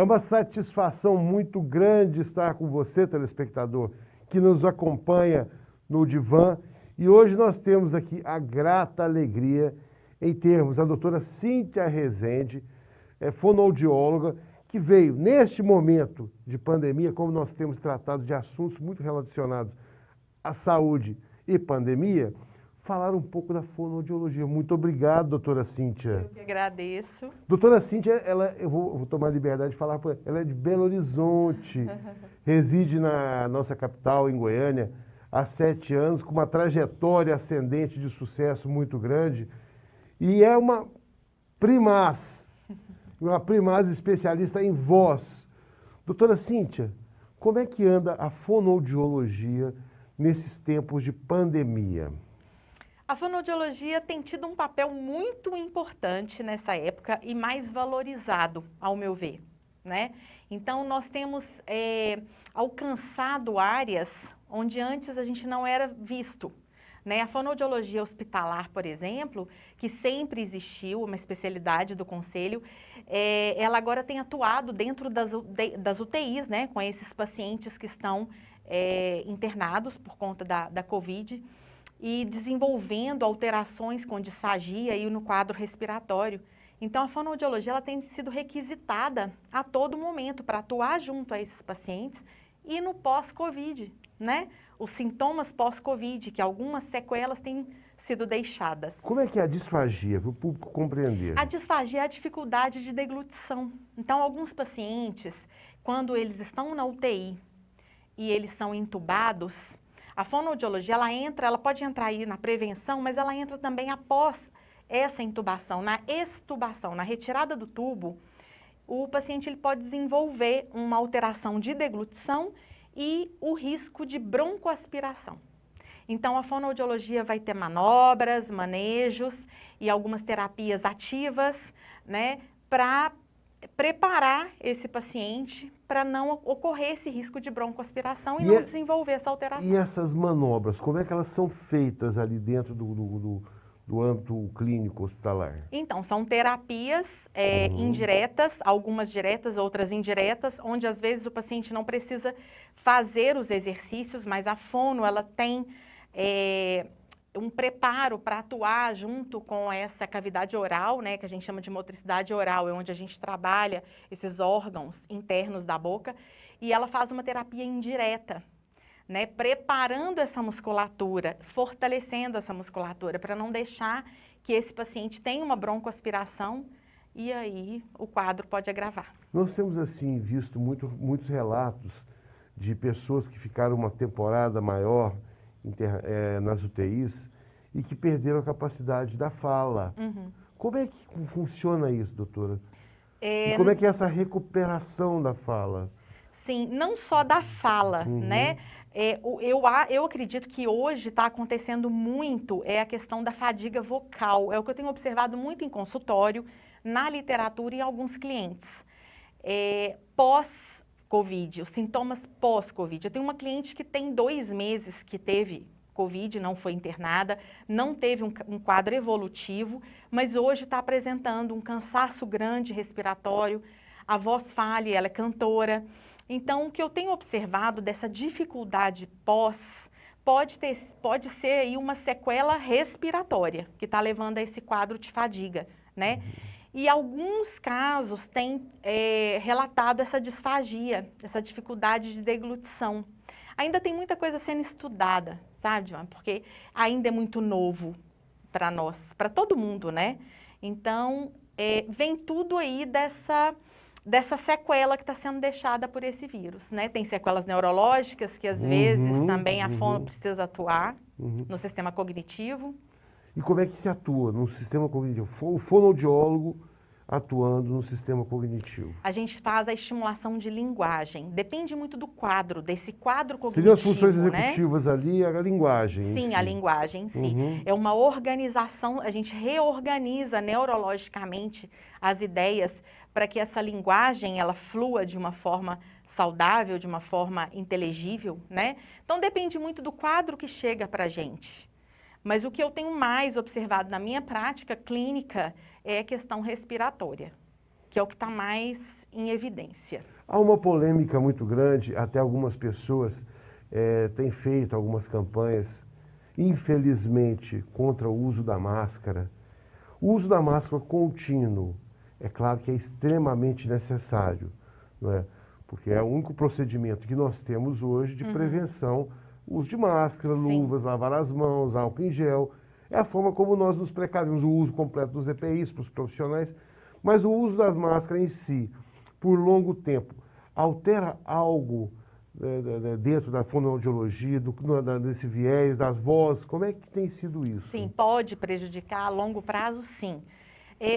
É uma satisfação muito grande estar com você, telespectador, que nos acompanha no Divã. E hoje nós temos aqui a grata alegria em termos a doutora Cíntia Rezende, fonoaudióloga, que veio neste momento de pandemia, como nós temos tratado de assuntos muito relacionados à saúde e pandemia, falar um pouco da fonoaudiologia. Muito obrigado, doutora Cíntia. Eu que agradeço. Doutora Cíntia, eu vou tomar a liberdade de falar por ela. Ela é de Belo Horizonte, reside na nossa capital, em Goiânia, há 7 anos, com uma trajetória ascendente de sucesso muito grande. E é uma primaz especialista em voz. Doutora Cíntia, como é que anda a fonoaudiologia nesses tempos de pandemia? A fonoaudiologia tem tido um papel muito importante nessa época e mais valorizado, ao meu ver, né? Então, nós temos alcançado áreas onde antes a gente não era visto, né? A fonoaudiologia hospitalar, por exemplo, que sempre existiu, uma especialidade do Conselho, ela agora tem atuado dentro das UTIs, né? Com esses pacientes que estão internados por conta da Covid, e desenvolvendo alterações com disfagia e no quadro respiratório. Então, a fonoaudiologia ela tem sido requisitada a todo momento para atuar junto a esses pacientes e no pós-Covid, né? Os sintomas pós-Covid, que algumas sequelas têm sido deixadas. Como é que é a disfagia, para o público compreender? A disfagia é a dificuldade de deglutição. Então, alguns pacientes, quando eles estão na UTI e eles são intubados, a fonoaudiologia, ela pode entrar aí na prevenção, mas ela entra também após essa intubação, na extubação, na retirada do tubo. O paciente ele pode desenvolver uma alteração de deglutição e o risco de broncoaspiração. Então, a fonoaudiologia vai ter manobras, manejos e algumas terapias ativas, né, para preparar esse paciente para não ocorrer esse risco de broncoaspiração e não desenvolver essa alteração. E essas manobras, como é que elas são feitas ali dentro do âmbito clínico hospitalar? Então, são terapias indiretas, algumas diretas, outras indiretas, onde às vezes o paciente não precisa fazer os exercícios, mas a fono ela tem um preparo para atuar junto com essa cavidade oral, né, que a gente chama de motricidade oral, é onde a gente trabalha esses órgãos internos da boca, e ela faz uma terapia indireta, né, preparando essa musculatura, fortalecendo essa musculatura, para não deixar que esse paciente tenha uma broncoaspiração e aí o quadro pode agravar. Nós temos, assim, visto muitos relatos de pessoas que ficaram uma temporada maior nas UTIs e que perderam a capacidade da fala. Uhum. Como é que funciona isso, doutora? E como é que é essa recuperação da fala? Sim, não só da fala, né? Eu acredito que hoje está acontecendo muito a questão da fadiga vocal. É o que eu tenho observado muito em consultório, na literatura e em alguns clientes. Pós-Covid, os sintomas pós-Covid. Eu tenho uma cliente que tem 2 meses que teve Covid, não foi internada, não teve um quadro evolutivo, mas hoje está apresentando um cansaço grande respiratório, a voz falha, ela é cantora. Então, o que eu tenho observado dessa dificuldade pode ser aí uma sequela respiratória, que está levando a esse quadro de fadiga, né? E alguns casos têm relatado essa disfagia, essa dificuldade de deglutição. Ainda tem muita coisa sendo estudada, sabe, João? Porque ainda é muito novo para nós, para todo mundo, né? Então, vem tudo aí dessa sequela que está sendo deixada por esse vírus, né? Tem sequelas neurológicas que às vezes também a fono precisa atuar no sistema cognitivo. E como é que se atua no sistema cognitivo? O fonoaudiólogo atuando no sistema cognitivo. A gente faz a estimulação de linguagem. Desse quadro cognitivo, seriam as funções executivas, né? Ali, a linguagem. Sim, a linguagem em si. É uma organização, a gente reorganiza neurologicamente as ideias para que essa linguagem ela flua de uma forma saudável, de uma forma inteligível, né? Então depende muito do quadro que chega para a gente. Mas o que eu tenho mais observado na minha prática clínica é a questão respiratória, que é o que está mais em evidência. Há uma polêmica muito grande, até algumas pessoas têm feito algumas campanhas, infelizmente, contra o uso da máscara. O uso da máscara contínuo, é claro que é extremamente necessário, não é? Porque é o único procedimento que nós temos hoje de prevenção, o uso de máscara, luvas, lavar as mãos, álcool em gel. É a forma como nós nos precavimos, o uso completo dos EPIs para os profissionais, mas o uso das máscaras em si, por longo tempo, altera algo dentro da fonoaudiologia, desse viés, das vozes? Como é que tem sido isso? Sim, pode prejudicar a longo prazo, sim.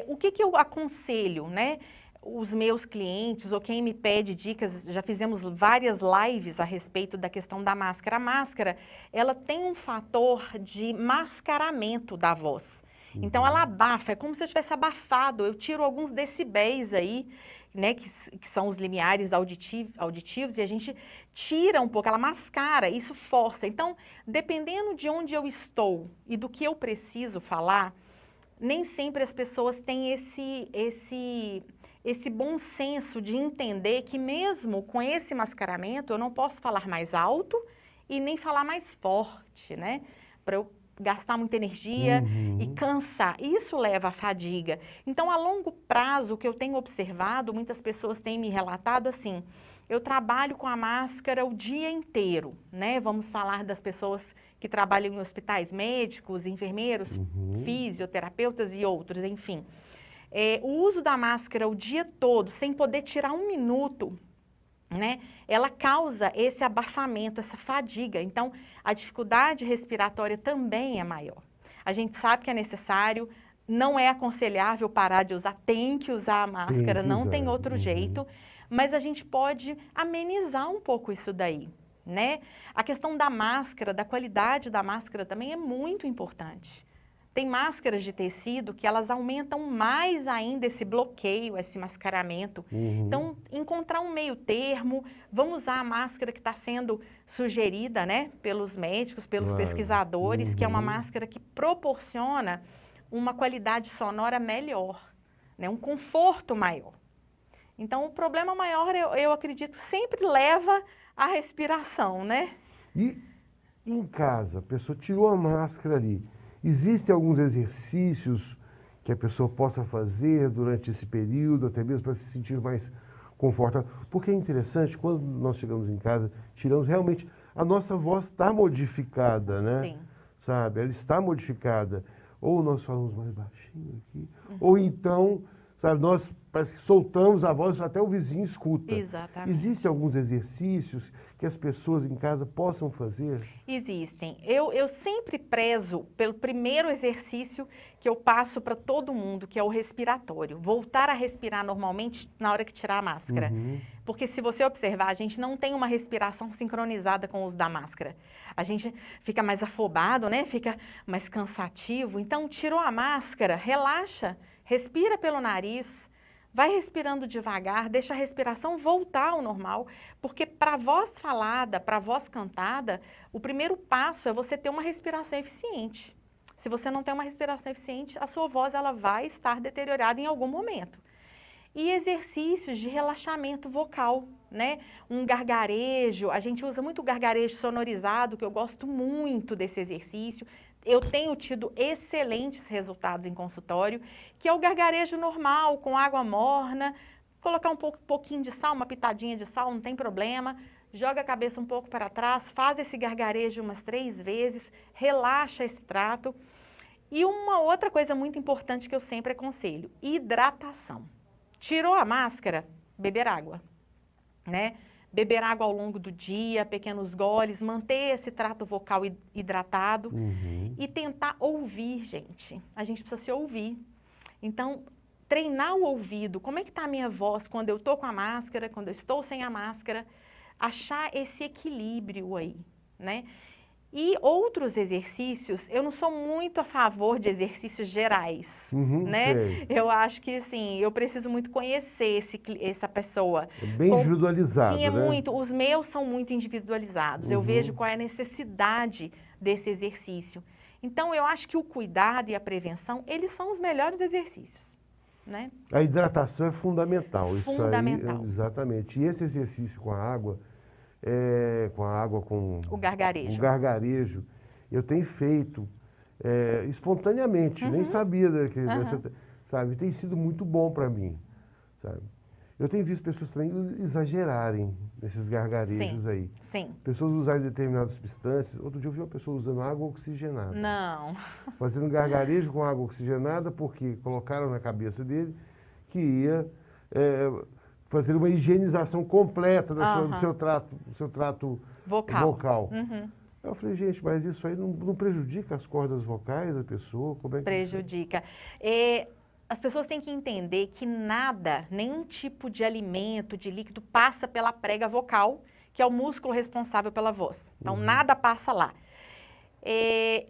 O que eu aconselho, né? Os meus clientes ou quem me pede dicas, já fizemos várias lives a respeito da questão da máscara. A máscara, ela tem um fator de mascaramento da voz. Então, ela abafa, é como se eu tivesse abafado. Eu tiro alguns decibéis aí, né, que são os limiares auditivos, e a gente tira um pouco, ela mascara, isso força. Então, dependendo de onde eu estou e do que eu preciso falar, nem sempre as pessoas têm esse bom senso de entender que mesmo com esse mascaramento, eu não posso falar mais alto e nem falar mais forte, né? Para eu gastar muita energia e cansar. Isso leva à fadiga. Então, a longo prazo, o que eu tenho observado, muitas pessoas têm me relatado assim, eu trabalho com a máscara o dia inteiro, né? Vamos falar das pessoas que trabalham em hospitais médicos, enfermeiros, fisioterapeutas e outros, enfim. O uso da máscara o dia todo, sem poder tirar um minuto, né? Ela causa esse abafamento, essa fadiga. Então, a dificuldade respiratória também é maior. A gente sabe que é necessário, não é aconselhável parar de usar, tem que usar a máscara, não tem outro jeito, mas a gente pode amenizar um pouco isso daí, né? A questão da máscara, da qualidade da máscara também é muito importante. Tem máscaras de tecido que elas aumentam mais ainda esse bloqueio, esse mascaramento. Então, encontrar um meio termo, vamos usar a máscara que está sendo sugerida, né, pelos médicos, pelos pesquisadores, que é uma máscara que proporciona uma qualidade sonora melhor, né, um conforto maior. Então, o problema maior, eu acredito, sempre leva à respiração, né? E em casa, a pessoa tirou a máscara ali. Existem alguns exercícios que a pessoa possa fazer durante esse período, até mesmo para se sentir mais confortável? Porque é interessante, quando nós chegamos em casa, tiramos realmente, a nossa voz está modificada, né? Sim. Sabe? Ela está modificada. Ou nós falamos mais baixinho aqui, ou então, sabe, nós parece que soltamos a voz, até o vizinho escuta. Exatamente. Existem alguns exercícios que as pessoas em casa possam fazer? Existem. Eu sempre prezo pelo primeiro exercício que eu passo para todo mundo, que é o respiratório. Voltar a respirar normalmente na hora que tirar a máscara. Porque se você observar, a gente não tem uma respiração sincronizada com o uso da máscara. A gente fica mais afobado, né? Fica mais cansativo. Então, tirou a máscara, relaxa, respira pelo nariz, vai respirando devagar, deixa a respiração voltar ao normal, porque para a voz falada, para a voz cantada, o primeiro passo é você ter uma respiração eficiente. Se você não tem uma respiração eficiente, a sua voz ela vai estar deteriorada em algum momento. E exercícios de relaxamento vocal, né? Um gargarejo, a gente usa muito gargarejo sonorizado, que eu gosto muito desse exercício. Eu tenho tido excelentes resultados em consultório, que é o gargarejo normal, com água morna, colocar um pouquinho de sal, uma pitadinha de sal, não tem problema, joga a cabeça um pouco para trás, faz esse gargarejo umas 3 vezes, relaxa esse trato. E uma outra coisa muito importante que eu sempre aconselho, hidratação. Tirou a máscara, beber água, né? Beber água ao longo do dia, pequenos goles, manter esse trato vocal hidratado e tentar ouvir, gente. A gente precisa se ouvir. Então, treinar o ouvido. Como é que está a minha voz quando eu estou com a máscara, quando eu estou sem a máscara? Achar esse equilíbrio aí, né? E outros exercícios, eu não sou muito a favor de exercícios gerais, né? Sei. Eu acho que, assim, eu preciso muito conhecer essa pessoa. É bem individualizado, Sim, é né? muito. Os meus são muito individualizados. Eu vejo qual é a necessidade desse exercício. Então, eu acho que o cuidado e a prevenção, eles são os melhores exercícios. né? A hidratação é fundamental. Fundamental. Isso aí, exatamente. E esse exercício com a água, com O gargarejo. o gargarejo, eu tenho feito espontaneamente, nem sabia sabe? Tem sido muito bom para mim, sabe? Eu tenho visto pessoas também exagerarem nesses gargarejos aí. Sim. Pessoas usarem determinadas substâncias. Outro dia eu vi uma pessoa usando água oxigenada. Não. Fazendo gargarejo com água oxigenada porque colocaram na cabeça dele que ia fazer uma higienização completa do seu trato vocal. Uhum. Eu falei, gente, mas isso aí não prejudica as cordas vocais da pessoa? Como é que Prejudica. As pessoas têm que entender que nada, nenhum tipo de alimento, de líquido, passa pela prega vocal, que é o músculo responsável pela voz. Então, nada passa lá.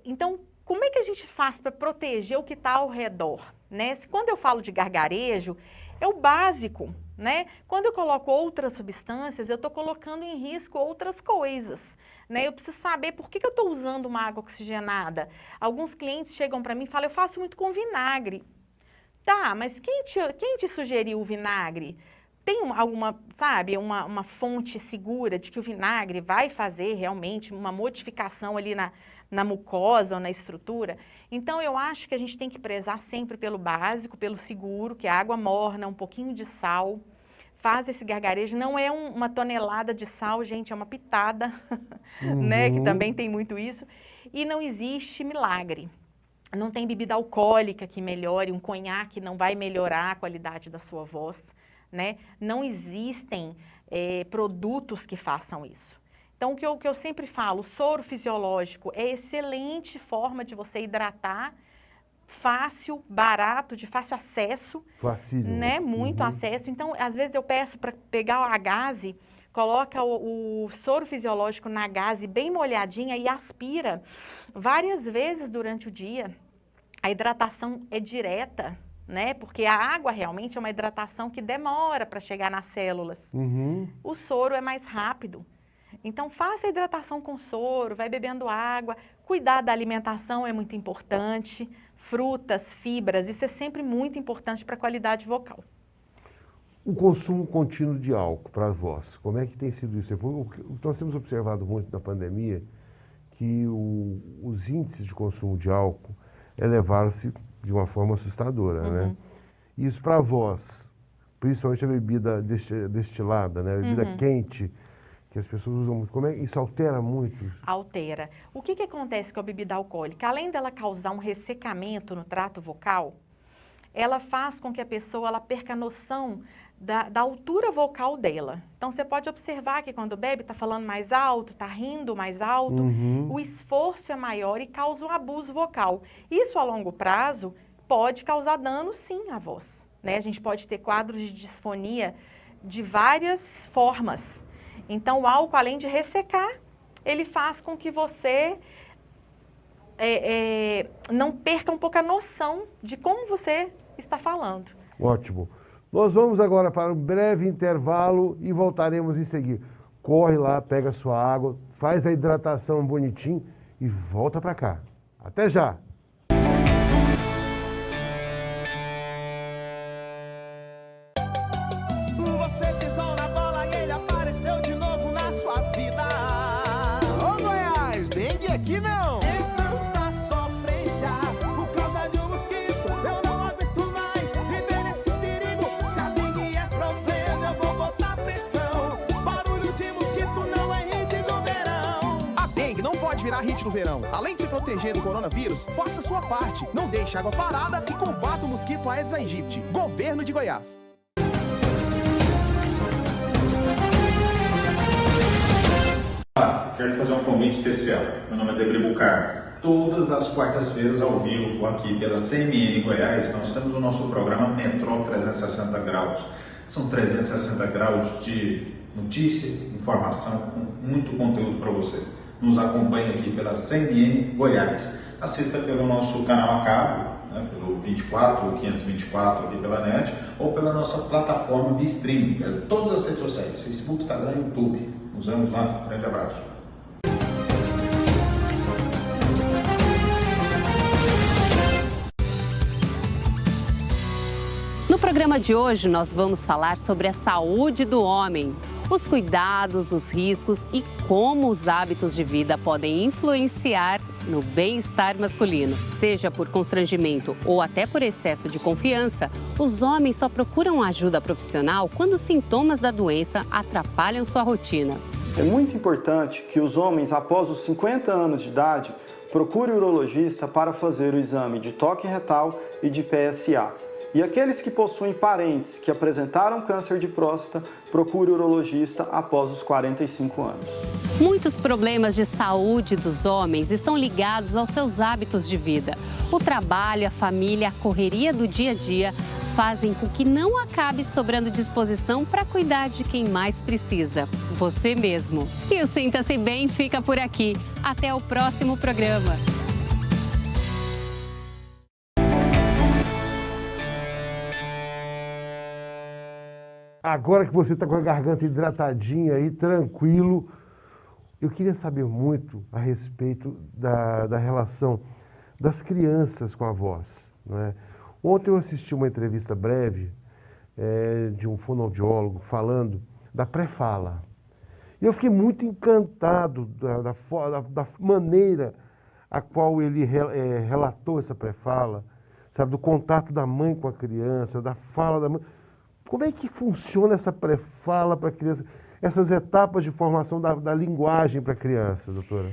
Então, como é que a gente faz para proteger o que está ao redor? Né? Quando eu falo de gargarejo, é o básico, né? Quando eu coloco outras substâncias, eu estou colocando em risco outras coisas, né? Eu preciso saber por que eu estou usando uma água oxigenada. Alguns clientes chegam para mim e falam, eu faço muito com vinagre. Tá, mas quem te sugeriu o vinagre? Tem alguma, sabe, uma fonte segura de que o vinagre vai fazer realmente uma modificação ali na mucosa ou na estrutura? Então, eu acho que a gente tem que prezar sempre pelo básico, pelo seguro, que é água morna, um pouquinho de sal. Faz esse gargarejo, não é uma tonelada de sal, gente, é uma pitada, né, que também tem muito isso. E não existe milagre. Não tem bebida alcoólica que melhore, um conhaque não vai melhorar a qualidade da sua voz, né? Não existem produtos que façam isso. Então, o que eu sempre falo, o soro fisiológico é excelente forma de você hidratar, fácil, barato, de fácil acesso, né? Muito acesso. Então, às vezes eu peço para pegar a gaze, coloca o soro fisiológico na gaze bem molhadinha e aspira várias vezes durante o dia. A hidratação é direta, né? Porque a água realmente é uma hidratação que demora para chegar nas células. O soro é mais rápido. Então, faça a hidratação com soro, vai bebendo água. Cuidar da alimentação é muito importante. Frutas, fibras, isso é sempre muito importante para a qualidade vocal. O consumo contínuo de álcool para a voz, como é que tem sido isso? Nós temos observado muito na pandemia que os índices de consumo de álcool elevaram-se de uma forma assustadora, né? Isso para a voz, principalmente a bebida destilada, né? A bebida quente, que as pessoas usam muito. Como é que isso altera muito? Altera. O que acontece com a bebida alcoólica? Além dela causar um ressecamento no trato vocal, ela faz com que a pessoa perca a noção da altura vocal dela. Então, você pode observar que quando bebe, está falando mais alto, está rindo mais alto, o esforço é maior e causa um abuso vocal. Isso, a longo prazo, pode causar dano, sim, à voz, né? A gente pode ter quadros de disfonia de várias formas. Então, o álcool, além de ressecar, ele faz com que você não perca um pouco a noção de como você está falando. Ótimo. Nós vamos agora para um breve intervalo e voltaremos em seguida. Corre lá, pega a sua água, faz a hidratação bonitinho e volta para cá. Até já! Você pisou na bola e ele apareceu de novo na sua vida. Ô Goiás, dengue aqui não! É tanta sofrência por causa de um mosquito. Eu não aguento mais viver nesse perigo. Se a dengue é problema, eu vou botar pressão. Barulho de mosquito não é hit no verão. A dengue não pode virar hit no verão. Além de se proteger do coronavírus, faça sua parte. Não deixe água parada e combata o mosquito Aedes aegypti. Governo de Goiás. Quero fazer um convite especial. Meu nome é Debri Bucar. Todas as quartas-feiras ao vivo aqui pela CMN Goiás, nós temos o nosso programa Metrô 360 Graus. São 360 graus de notícia, informação, com muito conteúdo para você. Nos acompanhe aqui pela CMN Goiás. Assista pelo nosso canal a cabo, né, pelo 24 ou 524 aqui pela net, ou pela nossa plataforma de streaming, todas as redes sociais, Facebook, Instagram e YouTube. Nos vemos lá. Um grande abraço. programa de hoje, nós vamos falar sobre a saúde do homem, os cuidados, os riscos e como os hábitos de vida podem influenciar no bem-estar masculino. Seja por constrangimento ou até por excesso de confiança, os homens só procuram ajuda profissional quando os sintomas da doença atrapalham sua rotina. É muito importante que os homens, após os 50 anos de idade, procurem o urologista para fazer o exame de toque retal e de PSA. E aqueles que possuem parentes que apresentaram câncer de próstata, procure o urologista após os 45 anos. Muitos problemas de saúde dos homens estão ligados aos seus hábitos de vida. O trabalho, a família, a correria do dia a dia fazem com que não acabe sobrando disposição para cuidar de quem mais precisa, você mesmo. E o Sinta-se Bem fica por aqui. Até o próximo programa. Agora que você está com a garganta hidratadinha aí, tranquilo, eu queria saber muito a respeito da relação das crianças com a voz, não é? Ontem eu assisti uma entrevista breve de um fonoaudiólogo falando da pré-fala. E eu fiquei muito encantado da maneira a qual ele relatou essa pré-fala, sabe, do contato da mãe com a criança, da fala da mãe. Como é que funciona essa pré-fala para a criança? Essas etapas de formação da linguagem para a criança, doutora?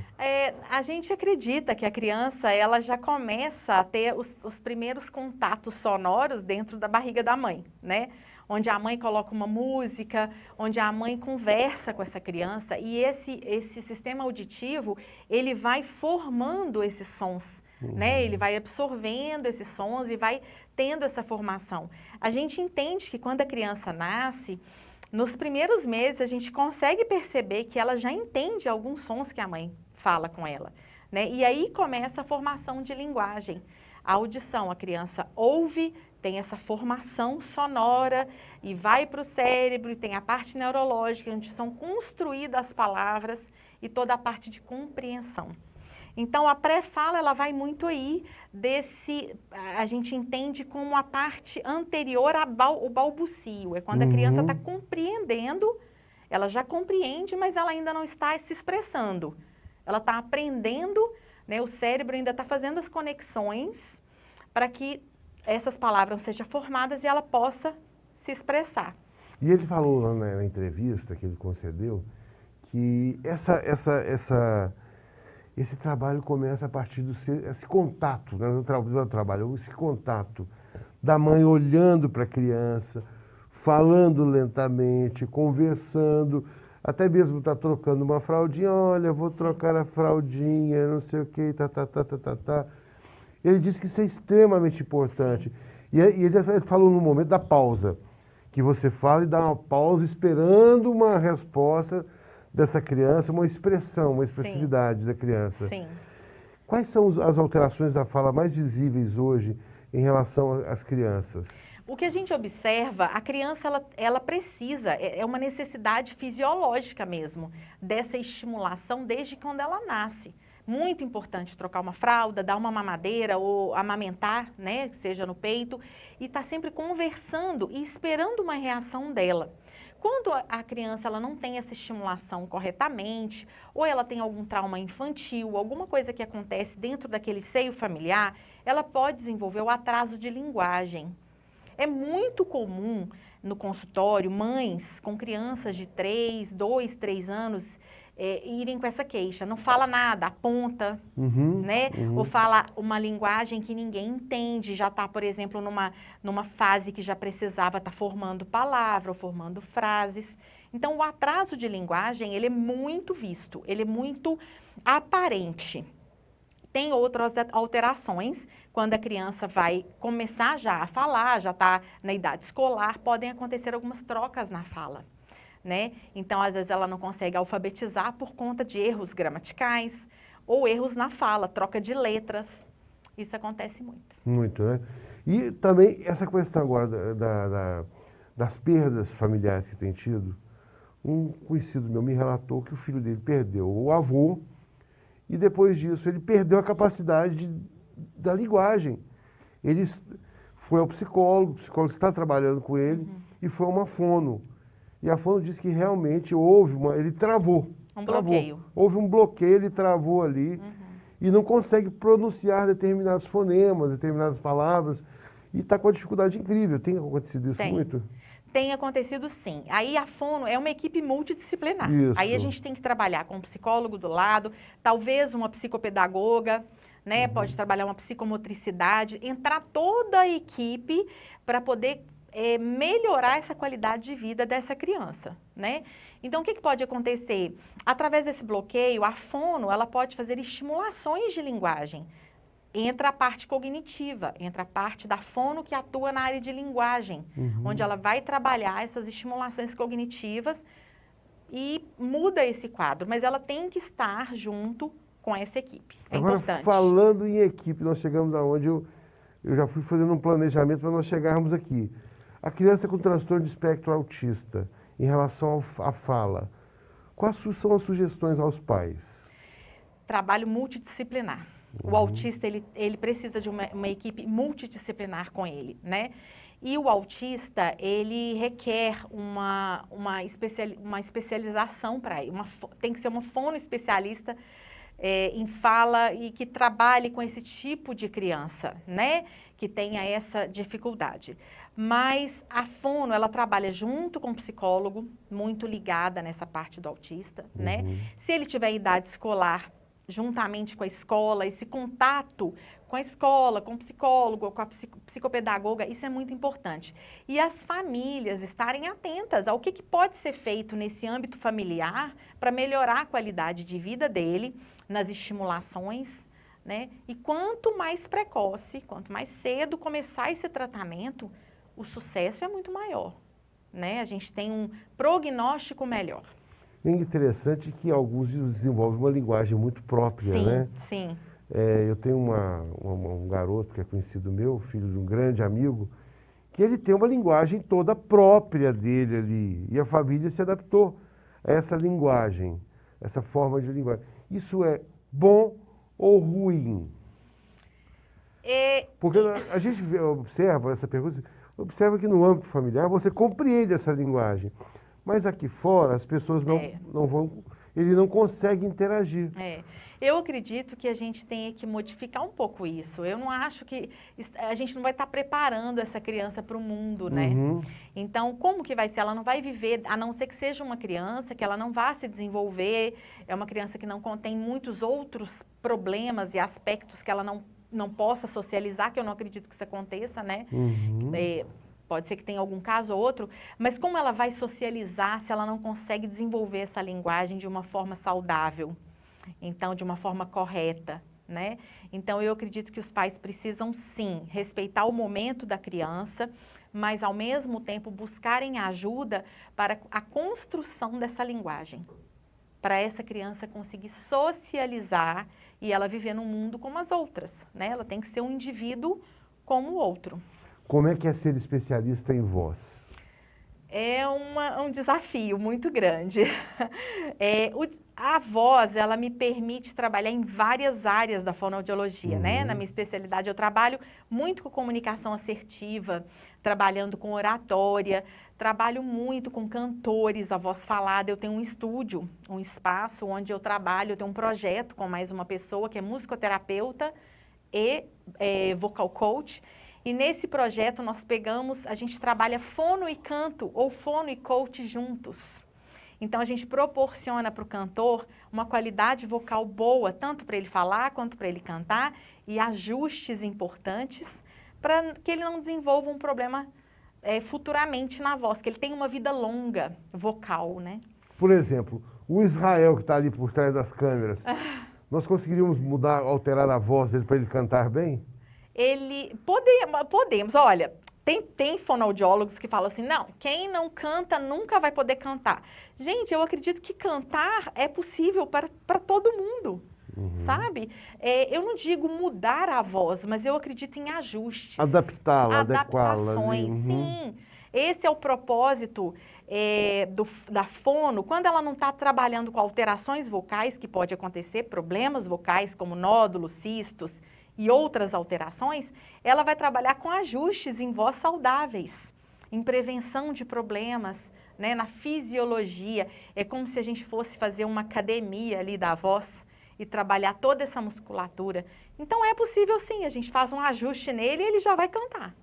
A gente acredita que a criança ela já começa a ter os primeiros contatos sonoros dentro da barriga da mãe, né? Onde a mãe coloca uma música, onde a mãe conversa com essa criança e esse sistema auditivo, ele vai formando esses sons, né? Ele vai absorvendo esses sons e vai tendo essa formação. A gente entende que quando a criança nasce, nos primeiros meses a gente consegue perceber que ela já entende alguns sons que a mãe fala com ela, né? E aí começa a formação de linguagem. A audição, a criança ouve, tem essa formação sonora e vai para o cérebro e tem a parte neurológica, onde são construídas as palavras e toda a parte de compreensão. Então, a pré-fala, ela vai muito aí a gente entende como a parte anterior ao balbucio, é quando a criança está compreendendo, ela já compreende, mas ela ainda não está se expressando. Ela está aprendendo, né, o cérebro ainda está fazendo as conexões para que essas palavras sejam formadas e ela possa se expressar. E ele falou lá na entrevista que ele concedeu que esse trabalho começa a partir desse contato, né, esse contato da mãe olhando para a criança, falando lentamente, conversando, até mesmo está trocando uma fraldinha, olha, vou trocar a fraldinha, não sei o que, tá. Ele disse que isso é extremamente importante. E ele falou no momento da pausa, que você fala e dá uma pausa esperando uma resposta dessa criança, uma expressão, uma expressividade da criança. Sim. Quais são as alterações da fala mais visíveis hoje em relação às crianças? O que a gente observa, a criança, ela precisa, é uma necessidade fisiológica mesmo, dessa estimulação desde quando ela nasce. Muito importante trocar uma fralda, dar uma mamadeira ou amamentar, né, que seja no peito, e estar sempre conversando e esperando uma reação dela. Quando a criança ela não tem essa estimulação corretamente, ou ela tem algum trauma infantil, alguma coisa que acontece dentro daquele seio familiar, ela pode desenvolver o atraso de linguagem. É muito comum no consultório, mães com crianças de 2, 3 anos irem com essa queixa. Não fala nada, aponta, né? Ou fala uma linguagem que ninguém entende, já está, por exemplo, numa fase que já precisava estar formando palavra ou formando frases. Então, o atraso de linguagem, ele é muito visto, ele é muito aparente. Tem outras alterações, quando a criança vai começar já a falar, já está na idade escolar, podem acontecer algumas trocas na fala, né? Então, às vezes, ela não consegue alfabetizar por conta de erros gramaticais ou erros na fala, troca de letras. Isso acontece muito. Muito, né? E também essa questão agora das perdas familiares que tem tido. Um conhecido meu me relatou que o filho dele perdeu o avô e depois disso ele perdeu a capacidade da linguagem. Ele foi ao psicólogo, o psicólogo está trabalhando com ele, e foi uma fono. E a fono disse que realmente ele travou. Bloqueio. Houve um bloqueio, ele travou ali e não consegue pronunciar determinados fonemas, determinadas palavras, e está com uma dificuldade incrível. Tem acontecido isso muito? Tem acontecido sim. Aí a fono é uma equipe multidisciplinar. Isso. Aí a gente tem que trabalhar com um psicólogo do lado, talvez uma psicopedagoga, né? Pode trabalhar uma psicomotricidade, entrar toda a equipe para poder melhorar essa qualidade de vida dessa criança, né? Então, o que pode acontecer? Através desse bloqueio, a fono, ela pode fazer estimulações de linguagem. Entra a parte cognitiva, entra a parte da fono que atua na área de linguagem, onde ela vai trabalhar essas estimulações cognitivas e muda esse quadro, mas ela tem que estar junto com essa equipe. É Agora, importante. falando em equipe, nós chegamos aonde eu já fui fazendo um planejamento para nós chegarmos aqui. A criança com transtorno de espectro autista, em relação à fala, quais são as sugestões aos pais? Trabalho multidisciplinar. O autista, ele precisa de uma equipe multidisciplinar com ele, né? E o autista, ele requer uma especialização para ele. Tem que ser uma fonoespecialista em fala e que trabalhe com esse tipo de criança, né? Que tenha essa dificuldade. Mas a fono, ela trabalha junto com o psicólogo, muito ligada nessa parte do autista, né? Se ele tiver idade escolar, juntamente com a escola, esse contato com a escola, com o psicólogo, com a psicopedagoga, isso é muito importante. E as famílias estarem atentas ao que pode ser feito nesse âmbito familiar para melhorar a qualidade de vida dele, nas estimulações, né? E quanto mais precoce, quanto mais cedo começar esse tratamento, o sucesso é muito maior, né? A gente tem um prognóstico melhor. É interessante que alguns desenvolvem uma linguagem muito própria, né? Sim. Eu tenho um garoto que é conhecido meu, filho de um grande amigo, que ele tem uma linguagem toda própria dele ali. E a família se adaptou a essa linguagem, essa forma de linguagem. Isso é bom ou ruim? Porque a gente observa essa pergunta, observa que no âmbito familiar você compreende essa linguagem. Mas aqui fora as pessoas não vão, ele não consegue interagir. Eu acredito que a gente tenha que modificar um pouco isso. Eu não acho que a gente não vai estar preparando essa criança para o mundo, né? Então, como que vai ser? Ela não vai viver, a não ser que seja uma criança, que ela não vá se desenvolver, é uma criança que não contém muitos outros problemas e aspectos que ela não possa socializar, que eu não acredito que isso aconteça, né? Pode ser que tenha algum caso ou outro, mas como ela vai socializar se ela não consegue desenvolver essa linguagem de uma forma saudável? Então, de uma forma correta, né? Então, eu acredito que os pais precisam, sim, respeitar o momento da criança, mas, ao mesmo tempo, buscarem ajuda para a construção dessa linguagem, para essa criança conseguir socializar e ela viver num mundo como as outras, né? Ela tem que ser um indivíduo como o outro. Como é que é ser especialista em voz? É um desafio muito grande. A voz, ela me permite trabalhar em várias áreas da fonoaudiologia, né? Na minha especialidade, eu trabalho muito com comunicação assertiva, trabalhando com oratória, trabalho muito com cantores, a voz falada. Eu tenho um estúdio, um espaço onde eu trabalho, eu tenho um projeto com mais uma pessoa que é musicoterapeuta e vocal coach. E nesse projeto a gente trabalha fono e canto, ou fono e coach juntos. Então, a gente proporciona para o cantor uma qualidade vocal boa, tanto para ele falar quanto para ele cantar, e ajustes importantes para que ele não desenvolva um problema futuramente na voz, que ele tenha uma vida longa vocal, né? Por exemplo, o Israel que está ali por trás das câmeras, nós conseguiríamos alterar a voz dele para ele cantar bem? Podemos, olha, tem fonoaudiólogos que falam assim, não, quem não canta nunca vai poder cantar. Gente, eu acredito que cantar é possível para todo mundo, sabe? Eu não digo mudar a voz, mas eu acredito em ajustes. Adaptá-la, adequá-la. Adaptações, sim. Esse é o propósito da fono, quando ela não está trabalhando com alterações vocais, que pode acontecer, problemas vocais como nódulos, cistos, e outras alterações, ela vai trabalhar com ajustes em voz saudáveis, em prevenção de problemas, né, na fisiologia. É como se a gente fosse fazer uma academia ali da voz e trabalhar toda essa musculatura. Então é possível sim, a gente faz um ajuste nele e ele já vai cantar.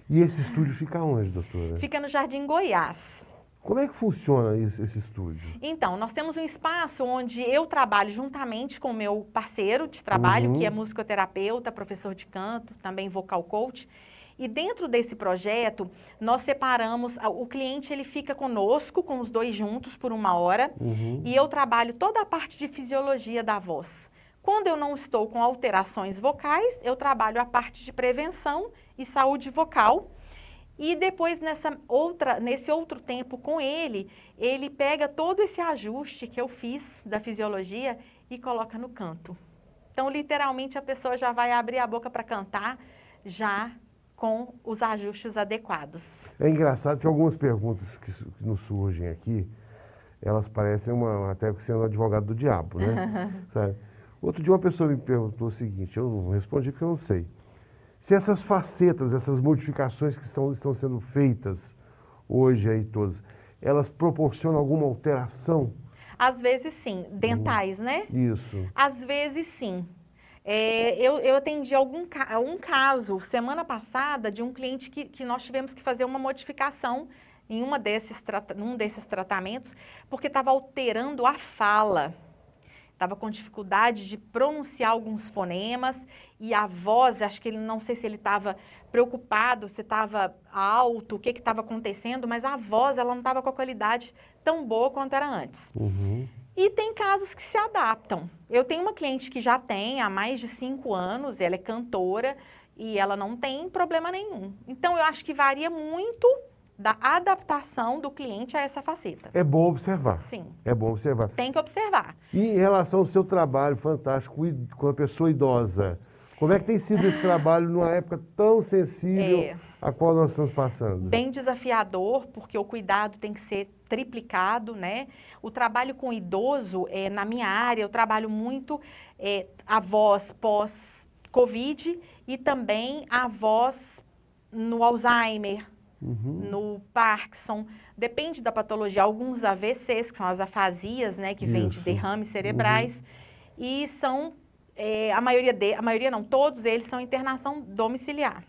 E esse estúdio fica onde, doutora? Fica no Jardim Goiás. Como é que funciona esse estúdio? Então, nós temos um espaço onde eu trabalho juntamente com o meu parceiro de trabalho, que é musicoterapeuta, professor de canto, também vocal coach. E dentro desse projeto, nós separamos, o cliente ele fica conosco, com os dois juntos, por 1 hora, e eu trabalho toda a parte de fisiologia da voz. Quando eu não estou com alterações vocais, eu trabalho a parte de prevenção e saúde vocal. E depois, nesse outro tempo com ele pega todo esse ajuste que eu fiz da fisiologia e coloca no canto. Então, literalmente, a pessoa já vai abrir a boca para cantar, já com os ajustes adequados. É engraçado que algumas perguntas que nos surgem aqui, elas parecem até sendo advogado do diabo, né? Sabe? Outro dia uma pessoa me perguntou o seguinte, eu não respondi porque eu não sei. Se essas facetas, essas modificações que estão sendo feitas hoje aí todas, elas proporcionam alguma alteração? Às vezes sim, dentais, né? Isso. Às vezes sim. Eu atendi um caso semana passada de um cliente que nós tivemos que fazer uma modificação em num desses tratamentos, porque estava alterando a fala. Estava com dificuldade de pronunciar alguns fonemas e a voz, acho que não sei se ele estava preocupado, se estava alto, o que estava acontecendo, mas a voz ela não estava com a qualidade tão boa quanto era antes. E tem casos que se adaptam. Eu tenho uma cliente que já tem há mais de 5 anos, ela é cantora e ela não tem problema nenhum. Então, eu acho que varia muito da adaptação do cliente a essa faceta. É bom observar. Sim. É bom observar. Tem que observar. E em relação ao seu trabalho fantástico com a pessoa idosa, como é que tem sido esse trabalho numa época tão sensível a qual nós estamos passando? Bem desafiador, porque o cuidado tem que ser triplicado, né? O trabalho com idoso, na minha área, eu trabalho muito a voz pós-Covid e também a voz no Alzheimer, no Parkinson, depende da patologia, alguns AVCs, que são as afasias, né, que vêm de derrames cerebrais, e são, a maioria não, todos eles são internação domiciliar.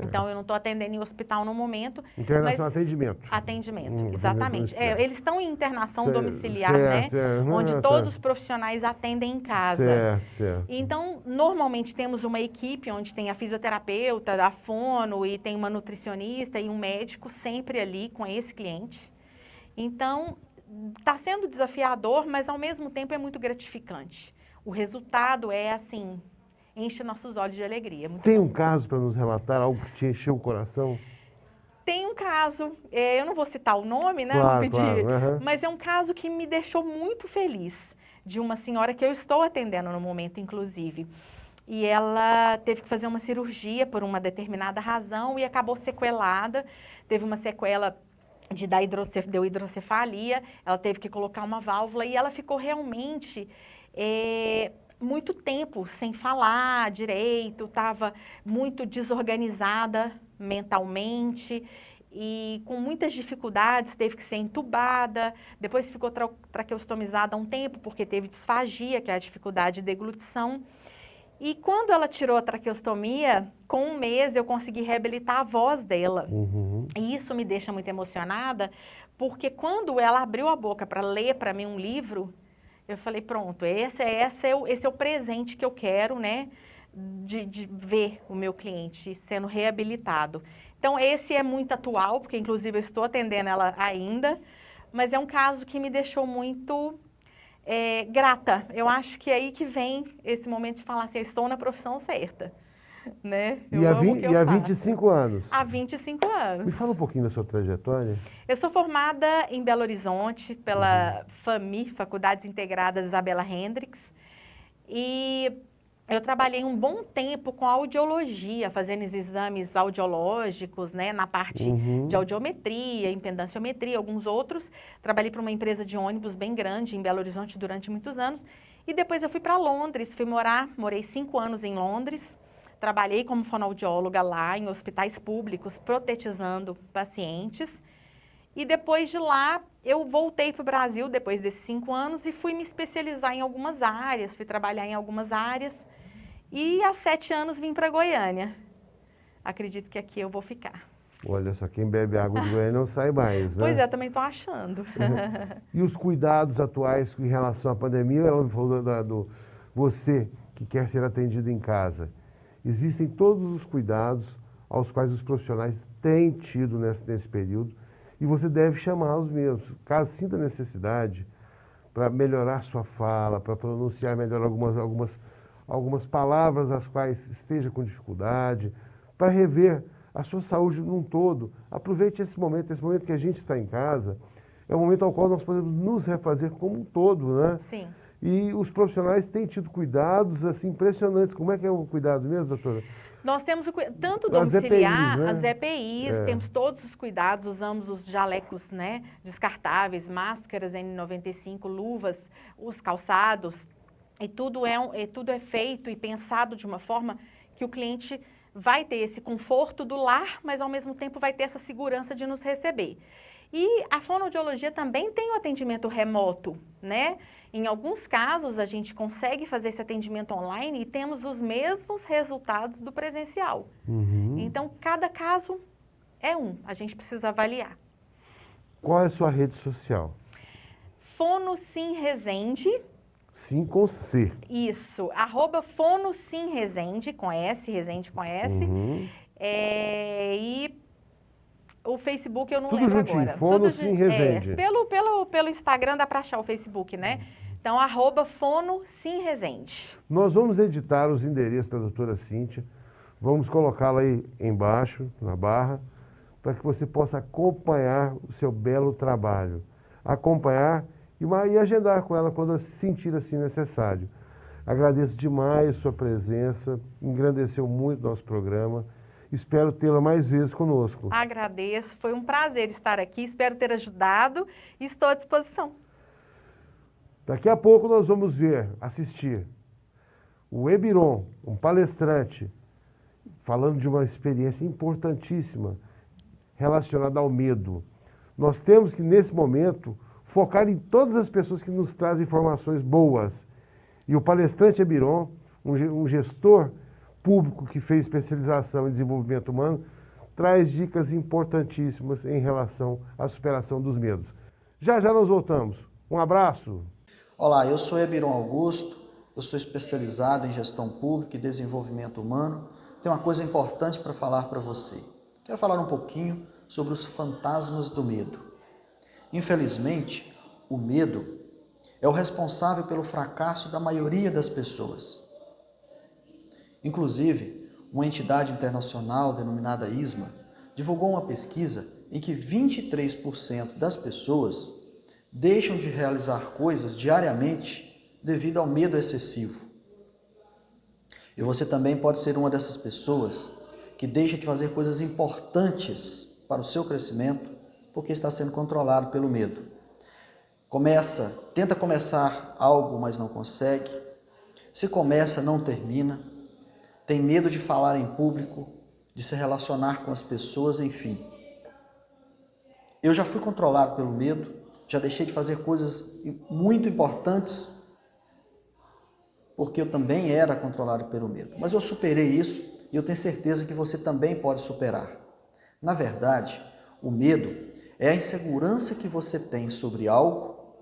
Então, eu não estou atendendo em hospital no momento. Internação, mas atendimento. Atendimento, exatamente. Eles estão em internação domiciliar, né? Onde todos os profissionais atendem em casa. Certo. Então, normalmente temos uma equipe onde tem a fisioterapeuta, a fono, e tem uma nutricionista e um médico sempre ali com esse cliente. Então, está sendo desafiador, mas ao mesmo tempo é muito gratificante. O resultado é assim, enche nossos olhos de alegria. Tem um caso para nos relatar, algo que te encheu o coração? Tem um caso, eu não vou citar o nome, né? Claro, Não pedir, claro, mas é um caso que me deixou muito feliz, de uma senhora que eu estou atendendo no momento, inclusive. E ela teve que fazer uma cirurgia por uma determinada razão e acabou sequelada, teve uma sequela deu hidrocefalia, ela teve que colocar uma válvula e ela ficou realmente muito tempo sem falar direito, estava muito desorganizada mentalmente e com muitas dificuldades, teve que ser entubada, depois ficou traqueostomizada há um tempo porque teve disfagia, que é a dificuldade de deglutição. E quando ela tirou a traqueostomia, com 1 mês eu consegui reabilitar a voz dela. E isso me deixa muito emocionada, porque quando ela abriu a boca para ler para mim um livro, eu falei, pronto, esse é o presente que eu quero, né, de ver o meu cliente sendo reabilitado. Então, esse é muito atual, porque inclusive eu estou atendendo ela ainda, mas é um caso que me deixou muito grata. Eu acho que é aí que vem esse momento de falar assim, eu estou na profissão certa, né? E há 25 anos? Há 25 anos. Me fala um pouquinho da sua trajetória. Eu sou formada em Belo Horizonte pela FAMI, Faculdades Integradas Isabela Hendricks, e eu trabalhei um bom tempo com audiologia, fazendo os exames audiológicos, né, na parte de audiometria, impedanciometria, alguns outros. Trabalhei para uma empresa de ônibus bem grande em Belo Horizonte durante muitos anos. E depois eu fui para Londres, morei 5 anos em Londres. trabalhei como fonoaudióloga lá em hospitais públicos, protetizando pacientes. E depois de lá, eu voltei para o Brasil, depois desses 5 anos, e fui me especializar em algumas áreas, fui trabalhar em algumas áreas. E há 7 anos vim para Goiânia. Acredito que aqui eu vou ficar. Olha só, quem bebe água de Goiânia não sai mais, né? Pois é, também estou achando. E os cuidados atuais em relação à pandemia, ela falou do você que quer ser atendido em casa. Existem todos os cuidados aos quais os profissionais têm tido nesse período e você deve chamá-los mesmo. Caso sinta necessidade para melhorar sua fala, para pronunciar melhor algumas palavras as quais esteja com dificuldade, para rever a sua saúde num todo. Aproveite esse momento que a gente está em casa, é um momento ao qual nós podemos nos refazer como um todo, né? Sim. E os profissionais têm tido cuidados assim impressionantes. Como é que é o cuidado mesmo, doutora? Nós temos tanto domiciliar, EPIs, né? as EPIs, temos todos os cuidados, usamos os jalecos, né, descartáveis, máscaras N95, luvas, os calçados, e tudo é feito e pensado de uma forma que o cliente vai ter esse conforto do lar, mas ao mesmo tempo vai ter essa segurança de nos receber. E a fonoaudiologia também tem o atendimento remoto, né? Em alguns casos, a gente consegue fazer esse atendimento online e temos os mesmos resultados do presencial. Então, cada caso é a gente precisa avaliar. Qual é a sua rede social? Fonosim Resende. Sim, com C. Isso, @Fonosim Resende, com S, Resende com S. E o Facebook eu não lembro agora. Fonosim Resende. Pelo Instagram dá para achar o Facebook, né? Então, @Fonosim Resende. Nós vamos editar os endereços da doutora Cíntia, vamos colocá-la aí embaixo, na barra, para que você possa acompanhar o seu belo trabalho. Acompanhar e agendar com ela quando se sentir assim necessário. Agradeço demais sua presença, engrandeceu muito o nosso programa. Espero tê-la mais vezes conosco. Agradeço, foi um prazer estar aqui, espero ter ajudado e estou à disposição. Daqui a pouco nós vamos assistir o Ebiron, um palestrante, falando de uma experiência importantíssima relacionada ao medo. Nós temos que, nesse momento, focar em todas as pessoas que nos trazem informações boas. E o palestrante Ebiron, um gestor público que fez especialização em desenvolvimento humano, traz dicas importantíssimas em relação à superação dos medos. Já nós voltamos. Um abraço. Olá, eu sou Ebiron Augusto, eu sou especializado em gestão pública e desenvolvimento humano. Tem uma coisa importante para falar para você. Quero falar um pouquinho sobre os fantasmas do medo. Infelizmente, o medo é o responsável pelo fracasso da maioria das pessoas. Inclusive, uma entidade internacional denominada ISMA divulgou uma pesquisa em que 23% das pessoas deixam de realizar coisas diariamente devido ao medo excessivo. E você também pode ser uma dessas pessoas que deixa de fazer coisas importantes para o seu crescimento porque está sendo controlado pelo medo. Tenta começar algo, mas não consegue. Se começa, não termina. Tem medo de falar em público, de se relacionar com as pessoas, enfim. Eu já fui controlado pelo medo, já deixei de fazer coisas muito importantes porque eu também era controlado pelo medo. Mas eu superei isso e eu tenho certeza que você também pode superar. Na verdade, o medo é a insegurança que você tem sobre algo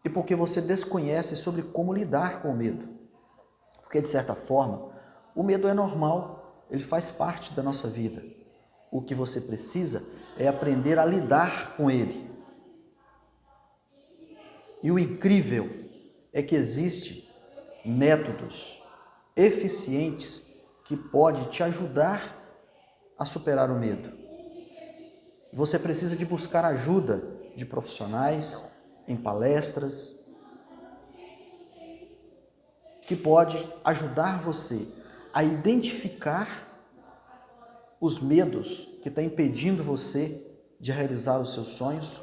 e porque você desconhece sobre como lidar com o medo. Porque, de certa forma, o medo é normal, ele faz parte da nossa vida. O que você precisa é aprender a lidar com ele. E o incrível é que existem métodos eficientes que podem te ajudar a superar o medo. Você precisa de buscar ajuda de profissionais em palestras que pode ajudar você a identificar os medos que estão impedindo você de realizar os seus sonhos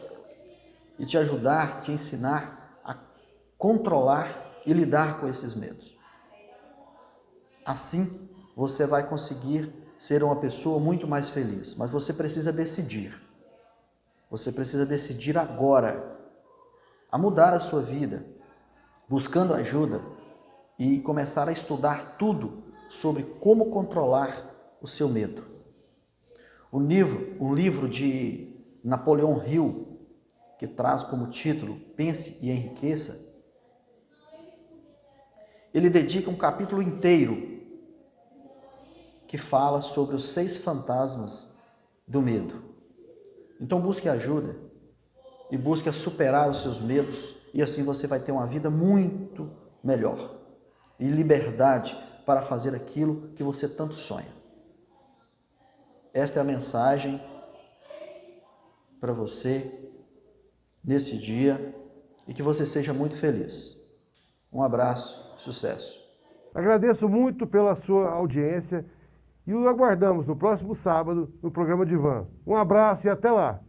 e te ajudar, te ensinar a controlar e lidar com esses medos. Assim, você vai conseguir ser uma pessoa muito mais feliz. Mas você precisa decidir. Você precisa decidir agora a mudar a sua vida, buscando ajuda e começar a estudar tudo sobre como controlar o seu medo. O livro de Napoleão Hill, que traz como título Pense e Enriqueça, ele dedica um capítulo inteiro que fala sobre os 6 fantasmas do medo. Então busque ajuda e busque superar os seus medos e assim você vai ter uma vida muito melhor e liberdade para fazer aquilo que você tanto sonha. Esta é a mensagem para você nesse dia e que você seja muito feliz. Um abraço, sucesso. Agradeço muito pela sua audiência e o aguardamos no próximo sábado no programa Divan. Um abraço e até lá!